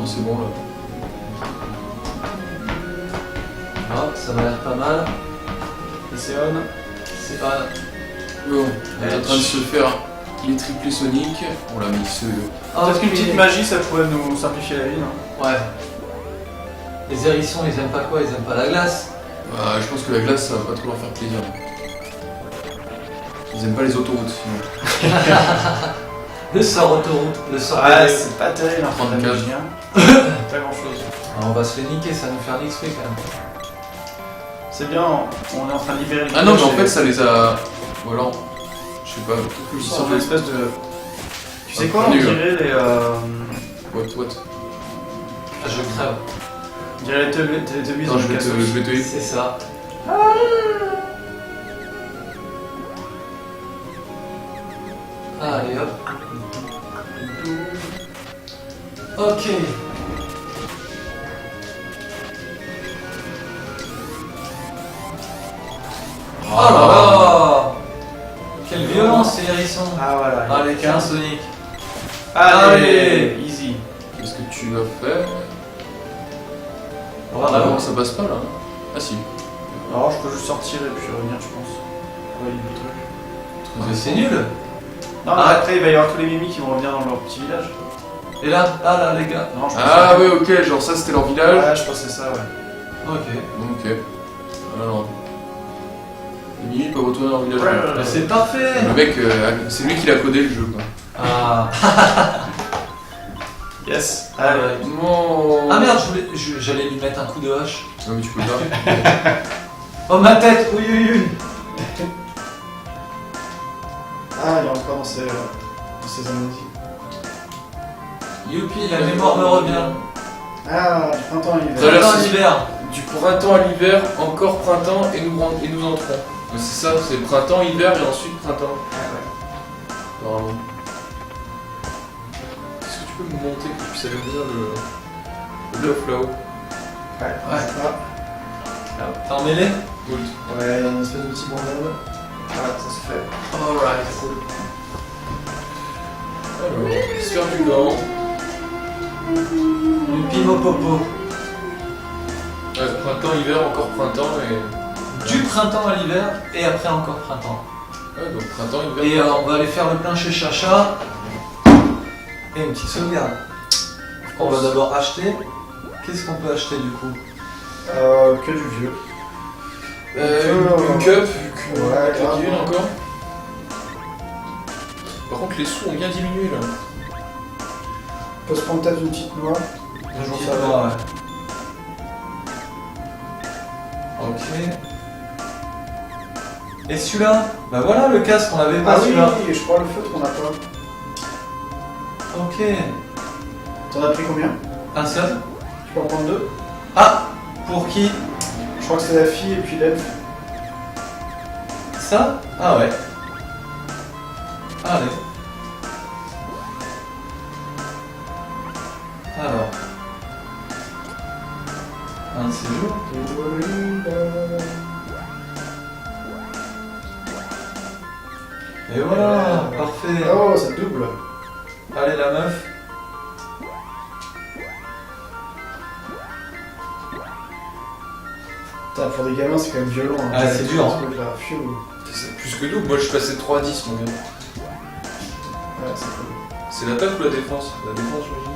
c'est bon là. Ah, ça m'a l'air pas mal. Et c'est on. C'est pas... Bon, on est en train de se faire les triplés Sonic. On l'a mis ce. Peut-être qu'une petite magie, ça pourrait nous simplifier la vie, non? Ouais. Les hérissons, ils aiment pas quoi? Ils aiment pas la glace. Je pense que la glace, ça va pas trop leur faire plaisir. Ils aiment pas les autoroutes sinon. Le sort autoroute, le sort... Ouais, c'est pas terrible, hein, 34. Pas grand chose. On va se les niquer, ça va nous faire l'XP quand même. C'est bien, on est en train de libérer le Ah non, mais en village fait, ça les a. Ou alors. Je sais pas. ils sont une espèce de. Tu sais quoi, on Nul. dirait les. What? Ah, je crève. On dirait les Teletubbies Non, dans je le vais te hit. C'est ça. Allez hop. Ok. Oh là là! Quelle violence ces hérissons! Ah voilà. Allez, 15 Sonic! Allez, easy. Qu'est-ce que tu vas faire? Ah Bravo! non, ça passe pas là. Ah si. Alors je peux juste sortir et puis revenir, je pense. Ouais, il y a des trucs. Mais c'est nul! Non, mais après il va y avoir tous les mimiques qui vont revenir dans leur petit village. Et là, les gars! Non, je pense Ah que- ouais, ok, genre ça c'était leur village. Ouais, je pense que c'est ça, ouais. Ok. Ok. Alors. Les mimiques peuvent retourner dans leur village. Mais c'est parfait! Le mec, c'est lui qui l'a codé le jeu quoi. Ah! Yes. Ah, Allez. ouais. Non. Ah merde, j'allais lui mettre un coup de hache. Non mais tu peux pas. Oh ma tête! Oui, oui, oui! Ah, il est encore dans ses amnésies. Youpi, la mémoire me revient. Ah, du printemps à Ça a l'hiver. l'air- Printemps, hiver. Du printemps à l'hiver, encore printemps et nous entrons. Mais c'est ça, c'est printemps, hiver et ensuite printemps. Normalement. Est-ce que tu peux me monter que tu puisses aller dire le bluff là-haut? Ouais. T'es emmêlé? Good. Ouais, il y a une espèce de petit bandade. Voilà, ça se fait. Alright, cool. Alors, sphère du Nord. Youpi, mo popo. Ouais, printemps, hiver, encore printemps et. Du printemps à l'hiver et après encore printemps. Ouais, donc printemps, hiver. Et on va aller faire le plein chez Chacha. Et une petite sauvegarde. On va d'abord acheter. Qu'est-ce qu'on peut acheter du coup? Que du vieux. Une cup, Ouais, grave. une encore. Par contre, les sous ont bien diminué là. On peut se prendre peut-être une petite noix. Toujours ça va, ouais. Ok. Et celui-là? Bah voilà le casque, on l'avait pas Ah oui, celui-là. je crois le feutre qu'on a pas. Ok. T'en as pris combien? Un seul? Tu peux en prendre deux? Ah! Pour qui? Je crois que c'est la fille et puis l'elfe. Ça? Ah ouais. Allez. Alors. Un séjour. Et voilà, parfait. Oh, ça double. Allez la meuf. Putain, pour des gamins, c'est quand même violent. Hein. Ah, c'est dur, hein. Ce truc-là. Pfiou. C'est plus que double, moi je suis passé de 3 à 10 mon gars. Ouais, c'est cool. C'est l'attaque ou la défense? La défense j'imagine.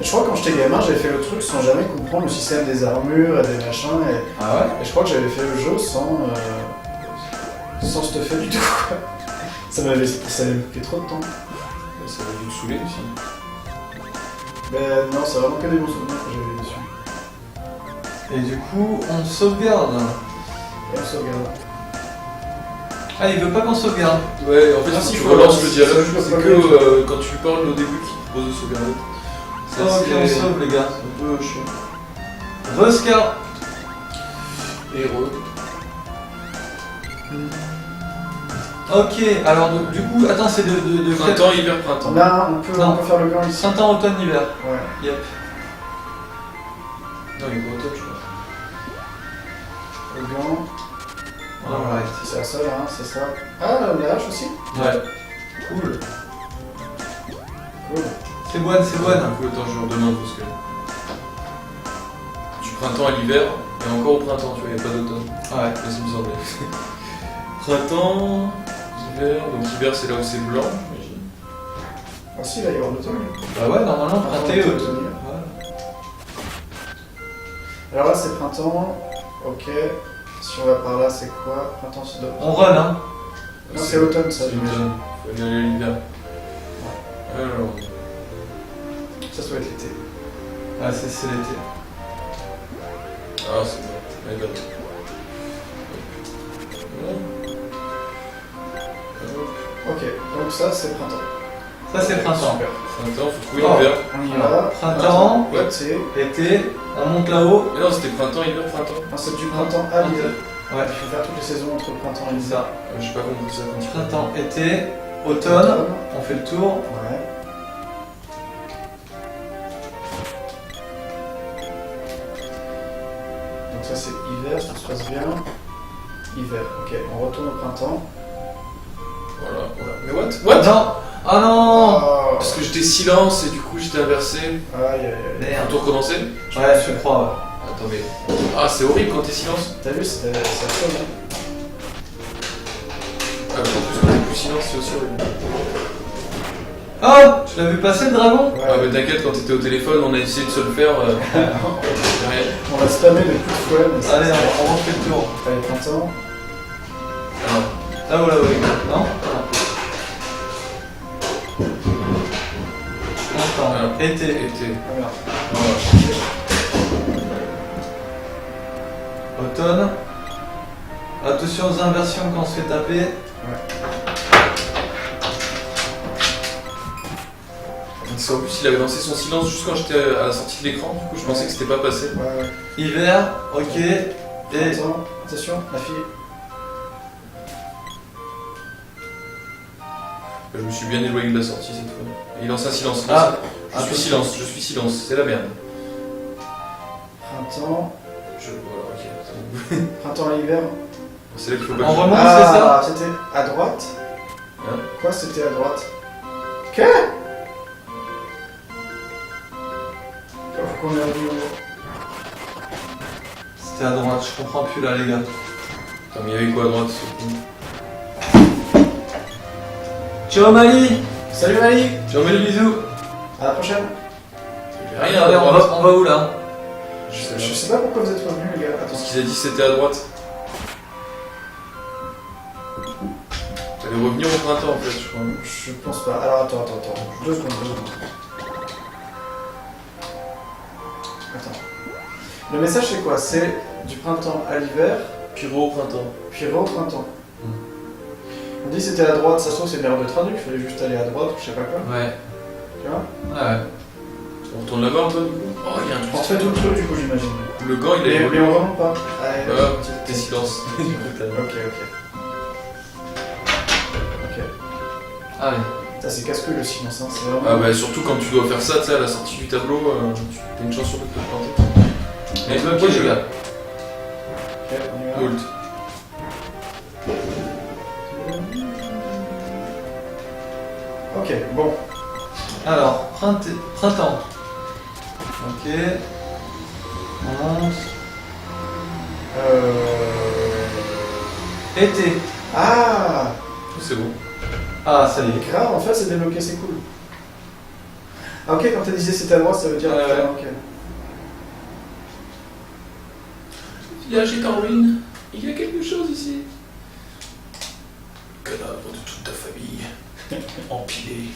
Je crois que quand j'étais gamin, j'avais fait le truc sans jamais comprendre le système des armures et des machins. Ah ouais? Et je crois que j'avais fait le jeu sans stuffer du tout. Quoi. Ça m'avait pris trop de temps. Ouais, ça va dû te saouler aussi. Mais non, c'est vraiment que des bons souvenirs que j'avais dessus. Et du coup, on sauvegarde. Et on sauvegarde. Ah, il veut pas qu'on sauvegarde. Ouais, en fait, Ah, si si, tu faut relances relancer, le dialogue, ça, je peux c'est pas que le quand tu lui parles au début qu'il te propose de sauvegarder. Ça, ok, on sauve les gars. un peu chiant. Oscar. Héros. Ok, alors du coup, attends, c'est de Printemps, hiver, printemps. On peut faire le gant ici. Printemps, automne, hiver. Ouais. Yep. Non, il est pas au top, je crois. Le gant. Alright. C'est ça, là, c'est ça. Ah, la hache aussi. Ouais. Cool. Cool. C'est bonne, c'est bonne. Du coup, attends, je redemande parce que. Du printemps à l'hiver, et encore au printemps, tu vois, il n'y a pas d'automne. Ouais. Vas-y, me semblait. Printemps, hiver, donc hiver c'est là où c'est blanc, j'imagine. Ah si, là, il y aura l'automne. Bah ouais, normalement, printemps, automne. Alors là, c'est printemps. Ok. Si on va par là, c'est quoi? Printemps, c'est d'automne. On run, hein. Non, c'est automne, ça, C'est j'imagine. l'automne. Faut aller à l'hiver. Alors. Ça doit être l'été. Ouais, c'est l'été. Ah, c'est bon. Allez, d'accord. Ok, donc ça, c'est printemps. Ça, c'est printemps. Super. Printemps, faut trouver Oh. l'hiver. On y Alors, va. printemps, Été. été, on monte là-haut. Mais non, c'était printemps, hiver, printemps. Non, c'est du printemps à l'hiver. Ouais, Il faut faire toutes les saisons entre printemps et c'est l'hiver. ça. J'ai pas compris ça quand tu parles. Printemps, été, automne, on fait le tour. Ouais. Donc ça c'est hiver, ça se passe bien. Hiver, ok. On retourne au printemps. Voilà, voilà. Mais what? Non. Ah non. Oh. Parce que j'étais silence et du coup j'étais inversé. Aïe aïe aïe. Merde. Faut tout recommencer? Ouais, je crois. Ouais. Attends, mais. Ah, c'est horrible quand t'es silence. T'as vu, c'est ça sonne, hein. Ah, mais en plus, quand t'es plus silence, c'est aussi horrible. Oh, tu l'as vu passer le dragon? Ouais. Ah, mais t'inquiète, quand t'étais au téléphone, on a essayé de se le faire. Rien. On va spammer de coups de fouet, mais ça. Allez, on refait le tour. Allez, printemps. Alors, Là où, là où. Non. Printemps, Alors. été. été. Ah merde. Voilà. Automne. Attention aux inversions quand on se fait taper. Parce qu'en plus, il avait lancé son silence juste quand j'étais à la sortie de l'écran. Du coup, je pensais que c'était pas passé. Ouais, ouais. Hiver, ok. Et Printemps. Attention, la fille. Je me suis bien éloigné de la sortie cette fois. Et il lance un silence. Ah. Je suis silence, c'est la merde. Printemps. Voilà, ok. c'est bon. Printemps et hiver. C'est là qu'il faut pas On que je- remonte, c'est ça? C'était à droite. Hein? Quoi, c'était à droite? Que? Faut qu'on ait revu. C'était à droite, je comprends plus là, les gars. Attends, mais il y avait quoi à droite surtout? Ciao Mali. Salut Mali. Ciao, Bisous, bisous. À la prochaine. Il y avait rien à Allez, on droite. va où là? Je sais pas pourquoi vous êtes revenus les gars. Parce Attends. qu'ils a dit c'était à droite. T'allais revenir au printemps en fait, je crois. Je pense pas. Alors attends. 2 secondes. Attends. Le message c'est quoi? C'est du printemps à l'hiver, Pyro au printemps. puis au printemps. On dit c'était à droite, ça se trouve c'est une erreur de traduit, il fallait juste aller à droite ou je sais pas quoi. Ouais. Tu vois? Ouais. On retourne là-bas un peu du coup. Oh, il y a un On truc. fait tout le truc du coup j'imagine. Le gant il a Mais évolué. on remonte pas. Allez, Voilà, t'es silence. Ok. Allez. Ça c'est casse-couille le silence, hein. C'est vraiment. Ah bah surtout quand tu dois faire ça, tu sais, à la sortie du tableau, t'as une chance sur deux de te planter. Mais Ok, les gars. Ok, on y va. Moult. Ok, bon. Alors, printemps. Ok. On monte. Été. Ah C'est bon. Ah, ça y est. Grave, en fait c'est débloqué, c'est cool. Ah ok, quand tu disais c'était à droite, ça veut dire... Ouais. Ok. Village est en ruine. Il y a quelque chose ici. Cadavre de toute ta famille. Empilé.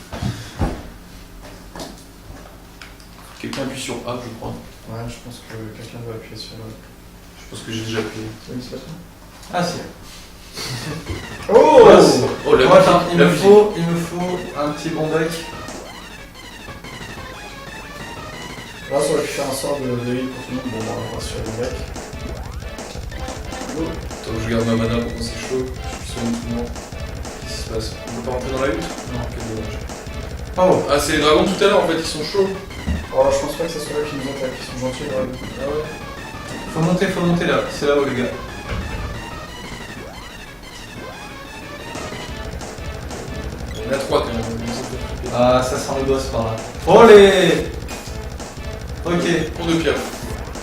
Quelqu'un appuie sur A, je crois. Ouais, je pense que quelqu'un doit appuyer sur... Je pense que j'ai déjà appuyé. Oui, c'est pas ça. Ah, si. Oh Oh, la Bon, attends, musique, il la me musique. faut un petit bon deck. Là, ça aurait pu faire un sort de heal pour tout le monde. Bon, on va sur le deck. Attends, je garde ma mana pour quand c'est chaud. Je suis sur tout le monde. Qu'est-ce qui se passe? On peut pas rentrer dans la hutte? Non, quel dommage. Oh. Ah, c'est les dragons tout à l'heure en fait, ils sont chauds. Oh, je pense pas que ce soit eux qui nous attaquent, ils sont gentils. Ouais. Ah ouais? Faut monter là. C'est là-haut, les gars. Il y en a 3 quand même. Ah, ça sent le boss par là. Olé. Ok. Pour de pierre.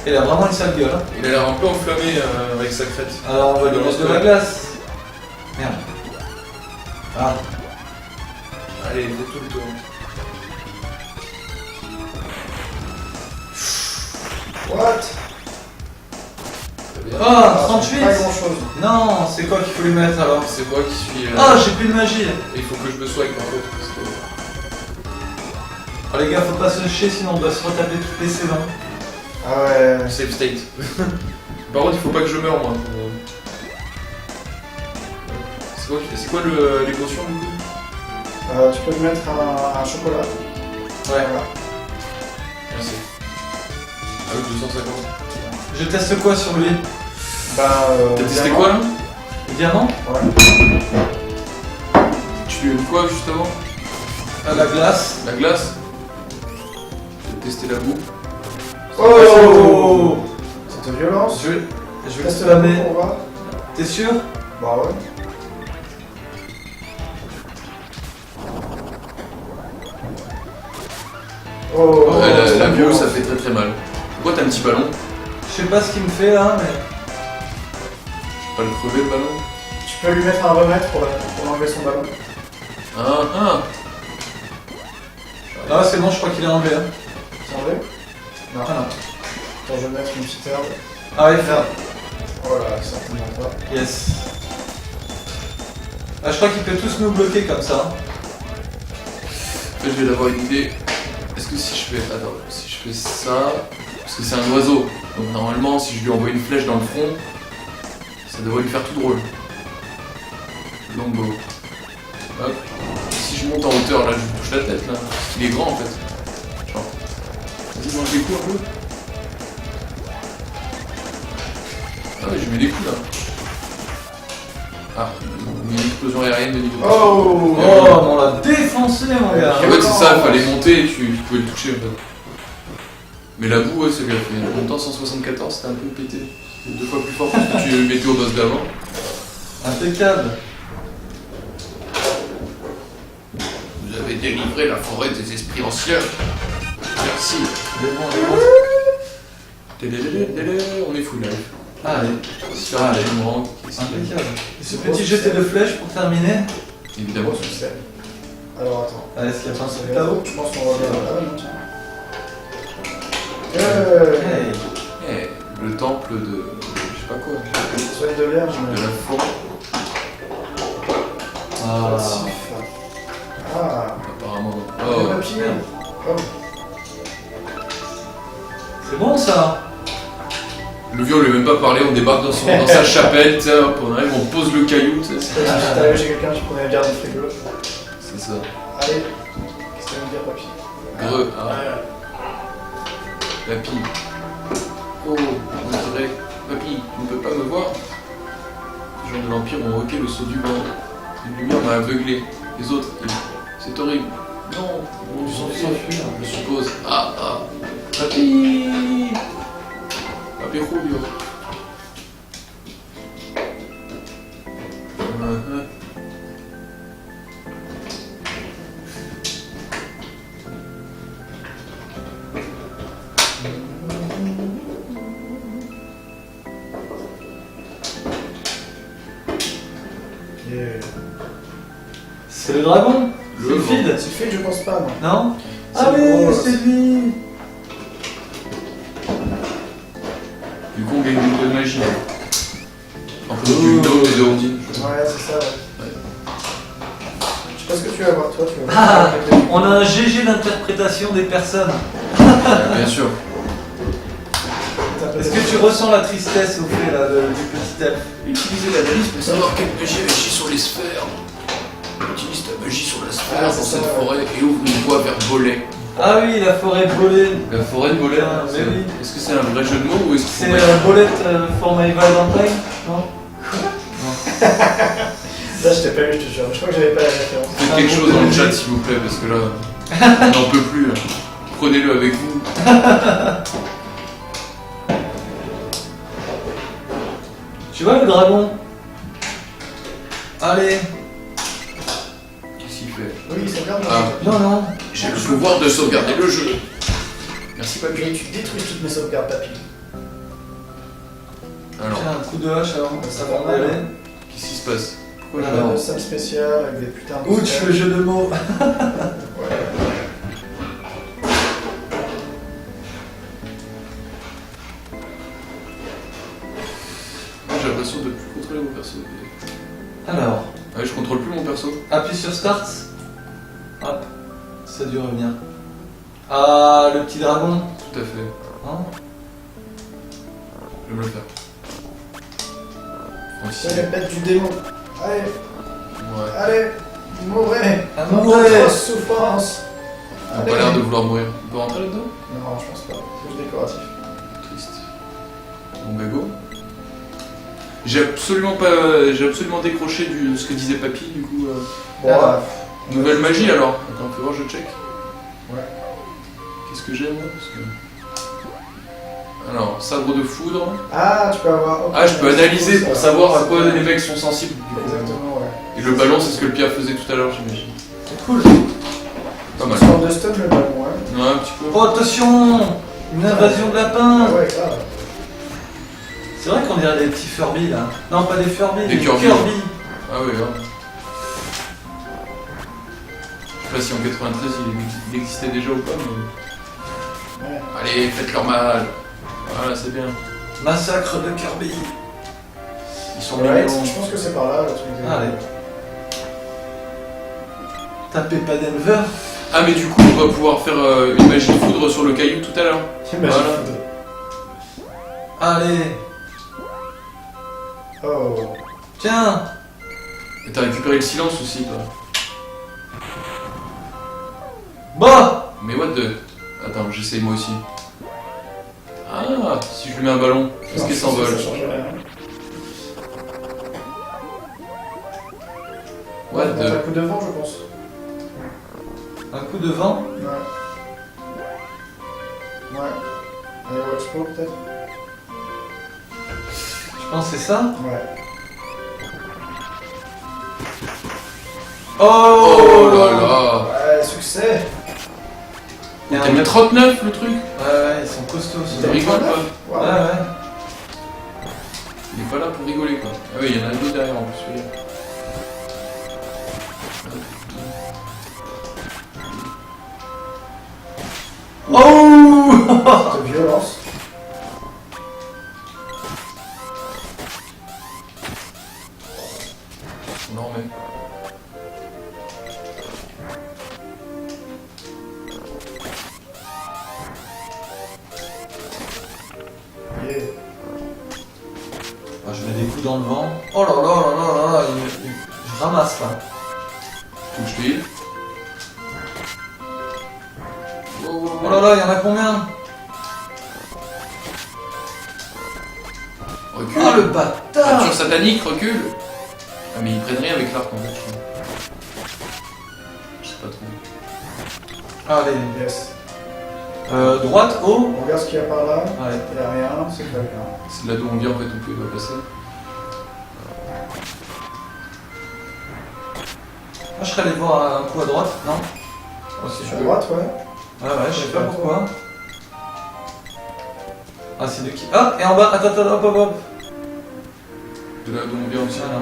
Il a vraiment une sale gueule. Hein. Il a l'air un peu enflammé avec sa crête. Alors on va lui mettre de la glace. Merde. Ah. Allez, fais tout le tour. What? Très bien. Ah, 38. Pas grand chose. Non, c'est quoi qu'il faut lui mettre alors? C'est moi qui suis. Ah, j'ai plus de magie. Il faut que je me soigne par contre. Parce que... Oh les gars, faut pas se chier sinon on doit se retaper toutes les saisons. Ah ouais. Save state. Par contre, il faut pas que je meure moi. C'est quoi les potions du coup? Tu peux lui mettre un chocolat. Ouais. Voilà. Merci. Ah oui, 250. Je teste quoi sur lui? Bah, T'as testé diamant. quoi là? Le diamant? Ouais. Tu lui as mis quoi juste avant? À la glace. La glace? Je vais tester la boue. Oh! C'était violence. Je vais le Teste la spammer. boue pour voir. T'es sûr? Bah ouais. Oh! Ouais, la c'est boue violent. ça fait très très mal. Pourquoi t'as un petit ballon? Je sais pas ce qu'il me fait là, mais. Je vais pas le crever le ballon? Tu peux lui mettre un remède pour enlever son ballon. Ah. Ah, c'est bon, je crois qu'il est enlevé. Hein. C'est enlevé? Non. Ah non. Attends, je vais mettre une petite herbe. Ah ouais, merde. Voilà, certainement pas. Yes. Ah, je crois qu'il peut tous nous bloquer comme ça. En fait, je vais d'avoir une idée. Est-ce que si je fais. Attends, si je fais ça. Parce que c'est un oiseau. Donc normalement, si je lui envoie une flèche dans le front, ça devrait lui faire tout drôle. Longbow. Hop. Si je monte en hauteur, là, je lui touche la tête, là. Parce qu'il est grand en fait. Genre. Vas-y, mange des coups un peu. Ah ouais, je mets des coups là. Ah, une explosion aérienne de niveau. Oh! Oh, mais on l'a défoncé, mon gars. En fait, c'est ça, il fallait monter et tu pouvais le toucher en fait. Mais la boue, ouais, c'est bien fait. En même temps, 174, c'était un peu pété. C'était 2 fois plus fort que ce que tu mettais au boss d'avant. Impeccable. Vous avez délivré la forêt des esprits anciens. Merci. Il est bon, il est bon. Télé, on est full life. Allez, Sur un boomerang. impeccable. Et ce petit jeté de flèche pour terminer. Évidemment, Je sais. Alors attends. Allez, est-ce qu'il y a pas un C'est truc là-haut? Je pense qu'on va bien là, non? Hey. Eh, le temple de. Je sais pas quoi. Soigne de vierge, De mais. la forêt, Ah. Passif. Ah. apparemment. Le Oh, papier. merde. Oh. C'est bon ça. le vieux, on lui a même pas parlé, on débarque dans sa chapelle, tu sais, hop, on arrive, on pose le caillou, tu sais, Si t'arrives chez quelqu'un, tu prenais la garde du frigo. c'est ça. Allez. Qu'est-ce que ça veut dire, papy? Greux, ah, papy. Oh, on dirait, papy, tu ne peux pas me voir. Les gens de l'Empire ont hoqué le saut du vent. Une lumière m'a aveuglé. Les autres, c'est horrible. Non, ils ont dû s'enfuir, je suppose. Ah, papy. Papy Julio. Yeah. C'est le dragon. Le C'est le vent. feed. C'est fait, je pense pas, non. Non? C'est Ah le oui, gros, c'est lui. Du coup, on gagne une de magie. En plus du dos et de Ondine. Ouais, c'est ça, ouais. Ouais. Je sais pas ce que tu vas voir, toi, tu vas Ah, voir. on a un GG d'interprétation des personnes. Bien sûr. Est-ce que tu ressens la tristesse au fait là, du petit elfe? Utilisez l'analyse pour savoir quelle magie agit sur les sphères. Utilise ta magie sur la sphère Ah, dans c'est cette ça, ouais. forêt et ouvre une voie vers Bolet. Ah oui, la forêt volée. La forêt de Bolet, Ah, mais oui. est-ce que c'est un vrai jeu de mots ou est-ce que C'est Bolette for my Valentine? Non? Là, je t'ai pas vu, je te jure. Je crois que j'avais pas la référence. Faites quelque chose dans le chat s'il vous plaît parce que là, on n'en peut plus. Là. Prenez-le avec vous. Tu vois le dragon? Allez. Qu'est-ce qu'il fait? Oui, c'est bien. Ah. Non, non. de sauvegarder le jeu. Merci Mais papy. tu détruis toutes mes sauvegardes, papy. Alors, Tiens, un coup de hache avant Ça avant va mal, d'aller. qu'est-ce qui se passe? Pourquoi j'ai Alors. pas de salle spéciale avec des putains de. Ouch, le jeu de mots. Ouais. Moi j'ai l'impression de plus contrôler mon perso. Alors, Ouais, je contrôle plus mon perso. appuie sur Start. Hop, ça a dû revenir. Ah, le petit dragon. Tout à fait. Hein Je vais me le faire. Aussi. C'est les bêtes du démon. Allez, Ouais. allez, mourrez. Ah, Dans mourrez. votre souffrance. On a pas l'air de vouloir mourir. On peut rentrer là-dedans? Non, je pense pas. C'est juste décoratif. Triste. Bon bah go. J'ai absolument décroché de ce que disait papy du coup. Bon, Ah. Nouvelle magie alors. Attends, fais voir, je check. Ouais. Qu'est-ce que j'ai moi? Parce que... Alors, sabre de foudre. Ah, tu peux avoir. Ah, je peux analyser pour Ça, savoir à c'est quoi bien. les mecs sont sensibles. Du coup. Exactement, ouais. Et le ballon, c'est ce que le Pierre faisait tout à l'heure, j'imagine. C'est cool. Pas mal. Histoire de stun le ballon, ouais. Ouais, un petit peu. Oh, attention, une invasion de lapins. Ah ouais, grave. C'est vrai qu'on dirait des petits Furby là. Non, pas des Furby, Des des Kirby. Kirby. Ah oui, grave. Je sais pas si en 93 il existait déjà ou pas, mais... Ouais. Allez, faites leur mal. Voilà, c'est bien. Massacre de Kirby. Ils sont Ouais, mignons. je pense que c'est par là, le truc. Allez. Tapez pas Denver. Ah, mais du coup, on va pouvoir faire une magie de foudre sur le caillou tout à l'heure. Imagine. Voilà. Allez. Oh. Tiens. Et t'as récupéré le silence aussi, toi. Bah. Mais what the... Attends, j'essaye moi aussi. Ah, si je lui mets un ballon, est-ce Non, qu'il je pense que s'envole? Ça change rien. What On a un the... coup de vent, je pense. Un coup de vent. Ouais. Ouais. Allez, Watchpo peut-être. Je pense que c'est ça. Ouais. Oh là là. Ouais, succès. Il y a T'as un mis mec- 39 le truc? Ouais, ils sont costauds. Tu T'as mis rigoles 39? pas? Wow. Ouais, ouais. Il est pas là pour rigoler quoi. Ah oui, il y en a deux derrière en plus, regarde. Oh. De violence. On en remet. Yeah. Ah, je mets des coups dans le vent. Oh là là là là là, je ramasse là. Faut que je te heal. Oh là là, il y en a combien? Recule. Ah le bâtard. Peinture satanique, recule. Ah mais ils prennent rien avec l'arc en fait, je crois. Je sais pas trop. Allez. Yes. Droite, haut. On regarde ce qu'il y a par là. Ouais. Il n'y a rien, c'est très bien. C'est là d'où on vient en fait, on peut pas passer. Moi je serais allé voir un coup à droite, non? Oh, si C'est tu à veux. droite, ouais. Ouais, ouais, je sais pas pourquoi. Ah, c'est de qui? Ah, et en bas, attends, attends, hop, hop, hop. C'est là d'où on vient aussi. Ah,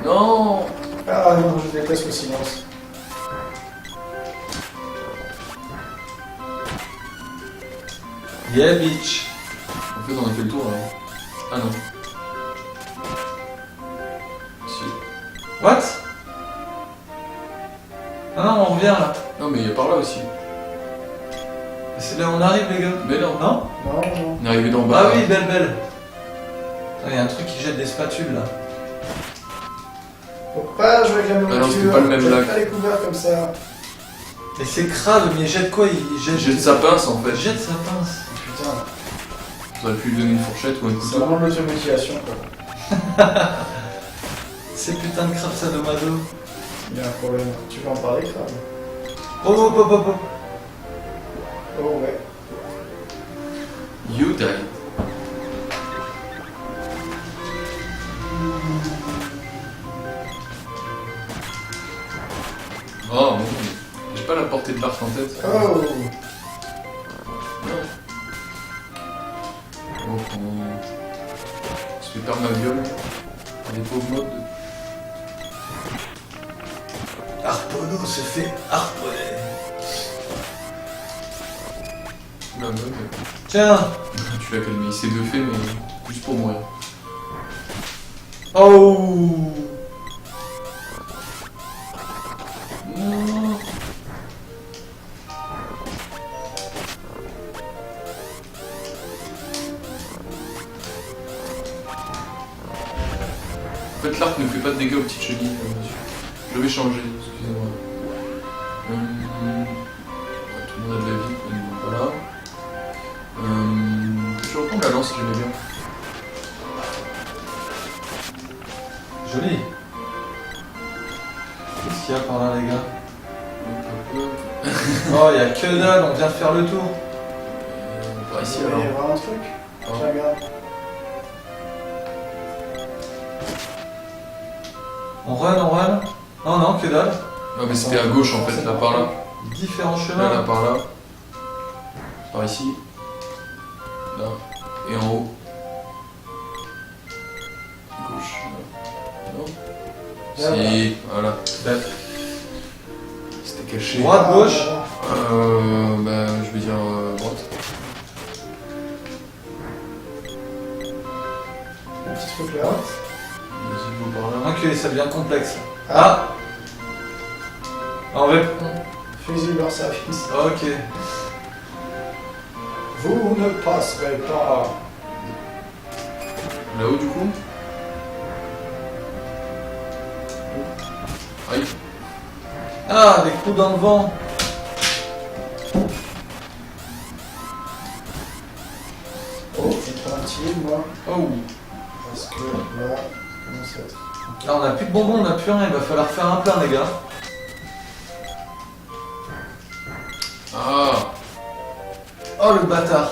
non. Non. Ah non, je déteste le silence. Yeah, bitch. En fait on a fait le tour là. Ah non. Si. What? Ah non, on revient là. Non mais il y a par là aussi. C'est là où on arrive, les gars. Mais non. Non? Non, non. On est arrivé d'en bas. Ah oui, belle, belle. Ah, il y a un truc qui jette des spatules là. Faut pas jouer avec la nourriture. Ah non, c'était pas le même lac. Pas les couverts comme ça. Et c'est crade, mais il jette quoi? Il jette, Jette sa pince en fait. Il jette sa pince. Putain, J'aurais pu lui donner une fourchette ou un c'est couteau. vraiment de l'automotivation quoi. C'est putain de crabe sadomaso. Il y a un problème. Tu veux en parler, Crab? Oh, hop, hop, hop, hop. Oh ouais. You died. pas la portée de l'arc en tête. Oh. Donc on se fait perdre ma viole. Des pauvres mobs. Harpono se fait harponner. La mob. Tiens. Tu l'as calmé, il s'est buffé mais juste pour mourir. Oh. Non. En fait l'arc ne fait pas de dégâts aux petites chevilles. Je vais changer, excusez-moi. Tout le monde a de la vie, voilà. Je reprends la lance, j'aimais bien. Joli. Qu'est-ce qu'il y a par là, les gars? Oh, il y a que dalle, on vient de faire le tour. Par ici Il va y alors. avoir un truc. Ah. Je regarde. On run. Non, non, que dalle. Ah mais c'était à gauche en fait, là par là. Différents Là, chemins. par là. Par ici. Là. Et en haut. Gauche. Là. Non. Là, Si, voilà. Ben, C'était caché. droite, gauche. Bah, je vais dire droite. Un petit truc là. Vas-y, go par là. Ok, ça devient complexe. Ah. On va... Fusil leur service. Ok. Vous ne passerez pas. Là-haut du coup. Aïe. Ah, des coups dans le vent. Oh, j'ai trop un petit moi. Oh. Parce que là, comment ça va être? Là, on a plus de bonbons, on a plus rien. Il va falloir faire un plein, les gars. Ah. Oh, le bâtard.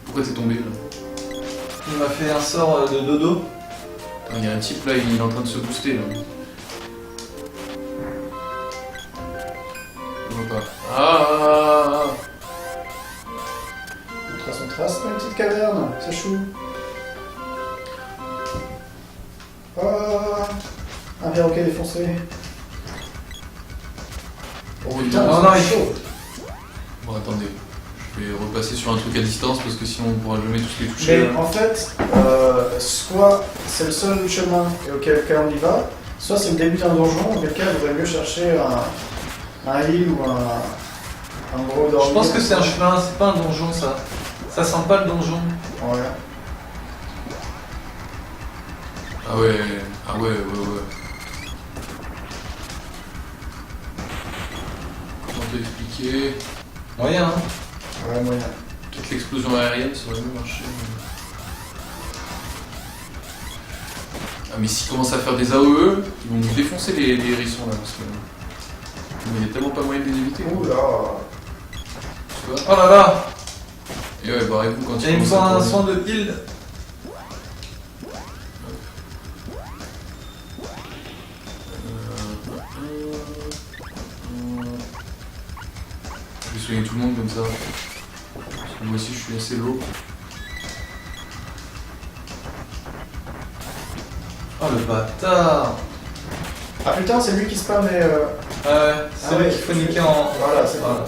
Pourquoi t'es tombé là? Il m'a fait un sort de dodo. Il y a un type là, il est en train de se booster là. Je vois pas. Ah. On trace une petite caverne, c'est chou. Ah, un perroquet défoncé. Oh Putain, non, c'est non, il chaud. Bon attendez. Je vais repasser sur un truc à distance parce que sinon on pourra jamais tous les toucher. Mais là. en fait, soit c'est le seul chemin auquel on y va, soit c'est le début d'un donjon, auquel cas il vaudrait mieux chercher un heal ou un gros dormi. Je pense que c'est un chemin, c'est pas un donjon, ça. Ça sent pas le donjon. Ouais. Ah ouais. Comment t'expliquer? Moyen, hein. Ouais, moyen. Peut-être l'explosion aérienne, ça aurait mieux marché. Ah mais s'ils commencent à faire des AOE, ils vont nous défoncer les hérissons là parce que. Mais il y a tellement pas moyen de les éviter. Oula. Tu vois. Oh là là. Et ouais, barrez-vous quand Et il me ils faut un commencent à soin tourner. de heal. Je vais soigner tout le monde comme ça. Parce que moi aussi je suis assez low. Oh le bâtard. Ah putain, c'est lui qui spam et. C'est Ah lui ouais, qu'il faut niquer en... Voilà, c'est Voilà. bon.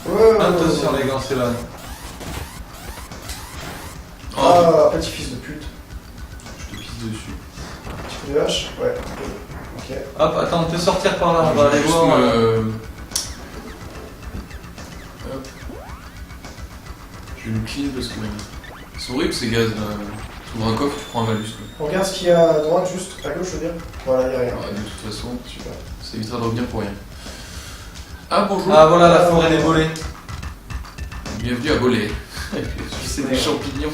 Ouais, Attention les gars, c'est là. Oh, Ah, petit fils de pute. je te pisse dessus. Petit coup de hache. Ouais. Ok. Hop, attends, on peut sortir par là, on va Je aller vais juste voir. Hop. Je vais me clean parce que c'est horrible ces gaz là. Tu ouvres un coffre, tu prends un malus quoi. Regarde ce qu'il y a à droite, juste à gauche, je veux dire. Voilà, il y a rien. Ouais, de toute façon, Super. ça évitera de revenir pour rien. Ah bonjour. Ah voilà la forêt des volets. Bienvenue à voler. C'est des champignons.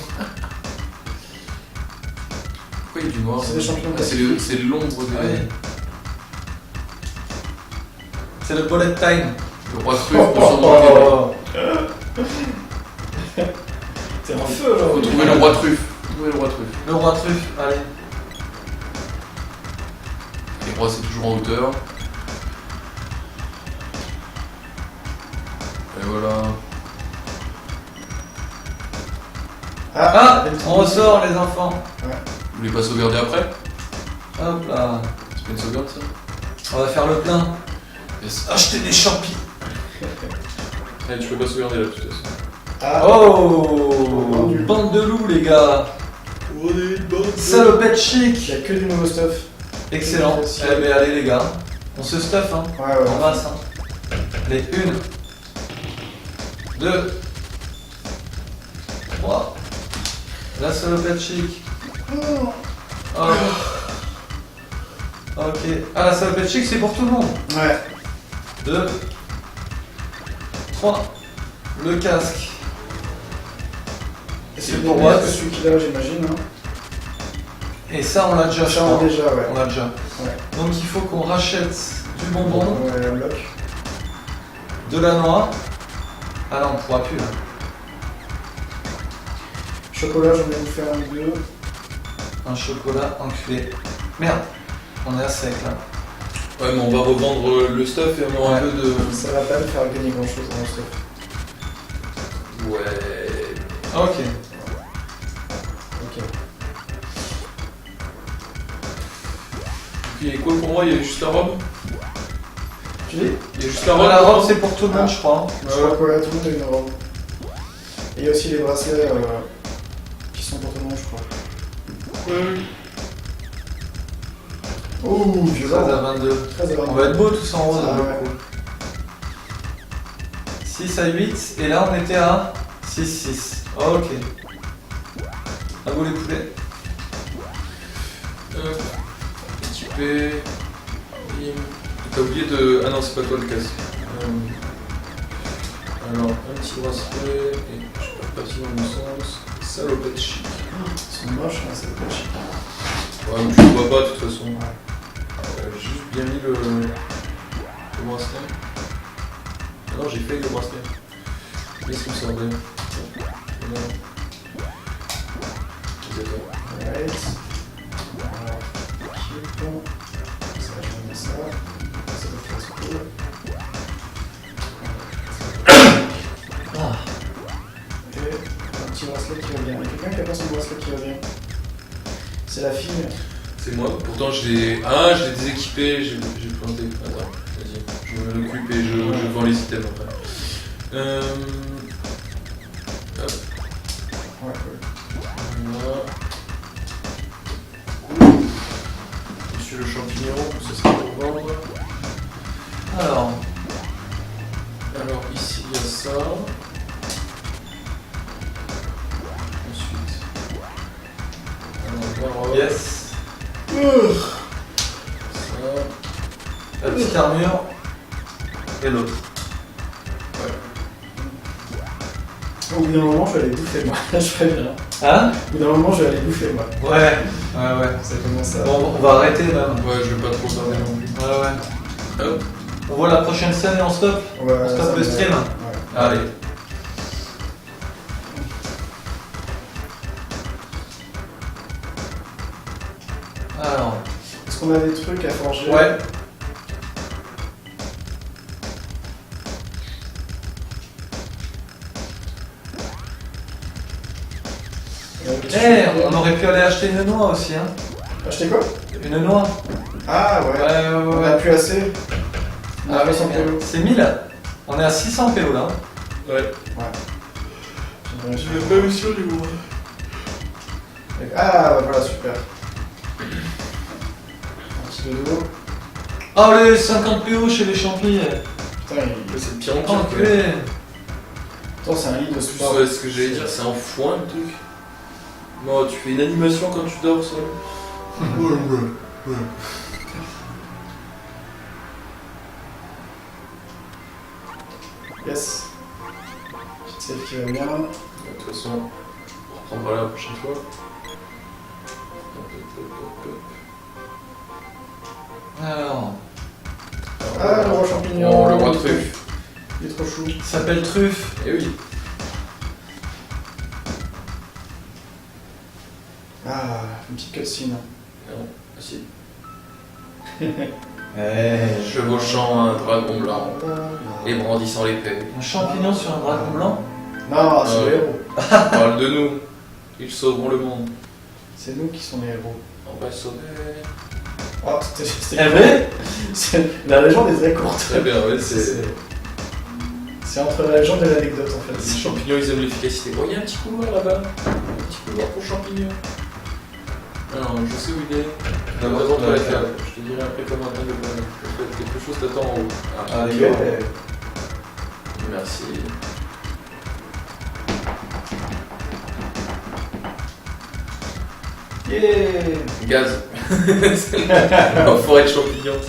Pourquoi il y a du noir? C'est des champignons Ah, c'est l'ombre des. Oui. C'est le bullet time. Le roi truffe pour s'en T'es en feu là. Faut trouver le roi truffe. Trouver le roi truffe. Le roi truffe, allez. Les rois, c'est toujours en hauteur. Et voilà. Ah, on ressort les enfants. Vous voulez pas sauvegarder après? Hop là. C'est pas une sauvegarde ça? On va faire le plein. Yes. Acheter des champignons. Eh, tu peux pas sauvegarder là de toute façon. Ah, Oh, bande de loups les gars. Salopette chic. il y a que du nouveau stuff. Excellent. Eh ben allez les gars, on se stuff hein. Ouais, ouais. En masse hein. Allez, 1, 2, 3. La salopette chic. Oh. Ok. Ah la salopette chic c'est pour tout le monde. Ouais. 2, 3. Le casque. Et C'est c'est pour pour Watts. que celui qui l'a, j'imagine. Hein. Et ça on l'a déjà, je Ça, on crois. a déjà, ouais. On l'a déjà. Ouais. Donc il faut qu'on rachète du bonbon, Ouais, la bloc. de la noix. Ah là on pourra plus là. Chocolat, j'en ai vous faire un ou deux. Un chocolat enculé. Merde, on est à sec là. Ouais, mais on va revendre le stuff et on aura un peu de. Ça va pas me faire gagner grand chose dans le stuff. Ouais. Ok. Ok. Et quoi pour moi? Il y a juste la robe? Tu dis? Il y a juste la La robe? robe c'est pour tout le monde je crois. Je crois que ouais, tout le monde a une robe. Et il y a aussi les bracelets qui sont pour tout le monde, je crois. Ouais. Oh, 13 à 22. 13 à 22. On va être beau tous en rose. Ah, du ouais. coup. 6 à 8 et là on était à 6-6. Ok. À vous les poulets. Équipé. Bim. T'as oublié de. Ah non, c'est pas toi le casque. Alors, un petit bracelet. Et je suis pas parti dans le sens. Salopette chic. Ils sont moches, hein, c'est pas chic. Ouais, mais tu le vois pas de toute façon. J'ai juste bien mis le bracelet. Ah non, j'ai fait le bracelet. Qu'est-ce que ça en donne? Voilà. Right. Alors, bon. Ça, je vais mettre ça. Ça doit être cool. Ah. Et un petit bracelet qui va bien. Il y a quelqu'un qui a pas son bracelet qui va bien. C'est la fille. C'est moi. Pourtant, je l'ai déséquipé. J'ai planté. Attends, vas-y. Je m'en occupe et je vends les items après. Hop. Ouais, cool. Voilà. Monsieur le champignon, ça sera pour vendre. Alors, Alors ici il y a ça. Ensuite. Alors, là, yes. ça. La petite armure et l'autre. Au bout d'un moment, je vais aller bouffer, moi. Je préviens. Hein? Au bout d'un moment, je vais aller bouffer, moi. Ouais. Ça commence à. Bon, on va arrêter même. Ouais, je vais pas trop tarder non plus. Ouais. Hop. On voit la prochaine scène et on stop. Ouais, On stoppe ça le me- stream. Ouais. Allez. Alors, Est-ce qu'on a des trucs à forger? ouais. Eh, on aurait pu aller acheter une noix aussi, hein. Acheter quoi? Une noix. Ah ouais. On a plus assez. On a Ah, 100 PO. c'est 1000. On est à 600 PO là. Ouais. J'aimerais Je vais pas eu sur les mots. Ah, bah voilà, super. Un petit peu d'eau. Oh les 50 PO chez les champis. Putain, C'est de pire en pire. quoi. Enculé. Attends, c'est un lit de En sport. plus, ouais, ce que j'allais dire, c'est un foin le truc. Non, tu fais une animation quand tu dors, ça. Yes. Petite save qui va bien. De toute façon, on reprendra la prochaine fois. Hop, hop, hop, hop. Alors, Ah, le roi champignon. Oh, le roi truffe. Il est trop chou. Il s'appelle Truffe. Et oui. Ah, une petite cutscene. Non, si. Chevauchant un dragon blanc et brandissant l'épée. un champignon sur un dragon blanc. Non, c'est Ouais. les héros. Parle de nous. Ils sauveront le monde. C'est nous qui sommes les héros. On va sauver. Oh, c'était Eh ben, La légende est très courte. Très bien, ouais, c'est. C'est entre la légende et l'anecdote en fait. Les champignons, ils aiment l'efficacité. Oh, il y a un petit couloir là-bas. Un petit couloir pour champignons. Alors, je sais où il est. D'abord, Présente-toi la la cave. Je te dirai après comment on de balle. Quelque chose t'attend en haut. Ah, Ok. d'accord. Merci. Yeah. Gaz. En forêt de champignons.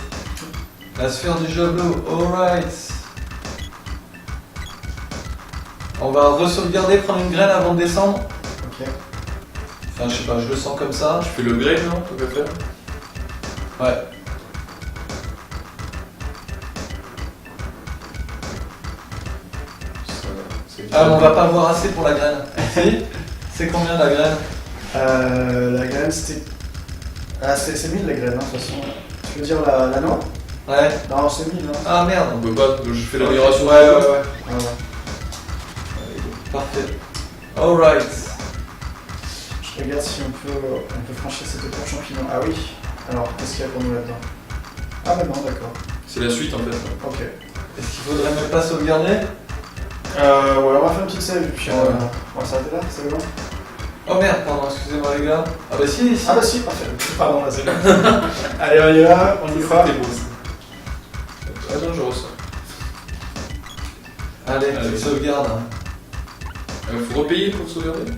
La sphère du javelot, alright. On va re-sauvegarder, prendre une graine avant de descendre. Ok. Enfin, je sais pas, je le sens comme ça. Tu fais le gré, non? Tant qu'à faire. Ouais. Ah, mais on va pas voir assez pour la graine. Si. C'est combien la graine? La graine c'était. Ah, c'est 1000 la graine, hein, de toute façon. Tu veux dire la noix? Ouais. Non, c'est 1000. Hein. Ah merde. On peut pas, je fais la libération. Ouais, ouais, ouais. Ah, ouais. Parfait. Alright. Je regarde si on peut franchir cette étoile champignon. Ah oui. Alors, qu'est-ce qu'il y a pour nous là-dedans? Ah, bah non, d'accord. C'est la suite en fait. Ok. Est-ce qu'il faudrait même pas sauvegarder? Ouais, on va faire une petite save et puis Ouais. on va s'arrêter là, c'est bon? Oh merde, pardon, excusez-moi les gars. Ah bah si, si. Ah bah si, parfait. Pardon, là c'est bon. Allez, on y va, on y va. C'était beau ça. Ah non, je ressens. Allez, Allez. sauvegarde. Faut repayer pour sauvegarder.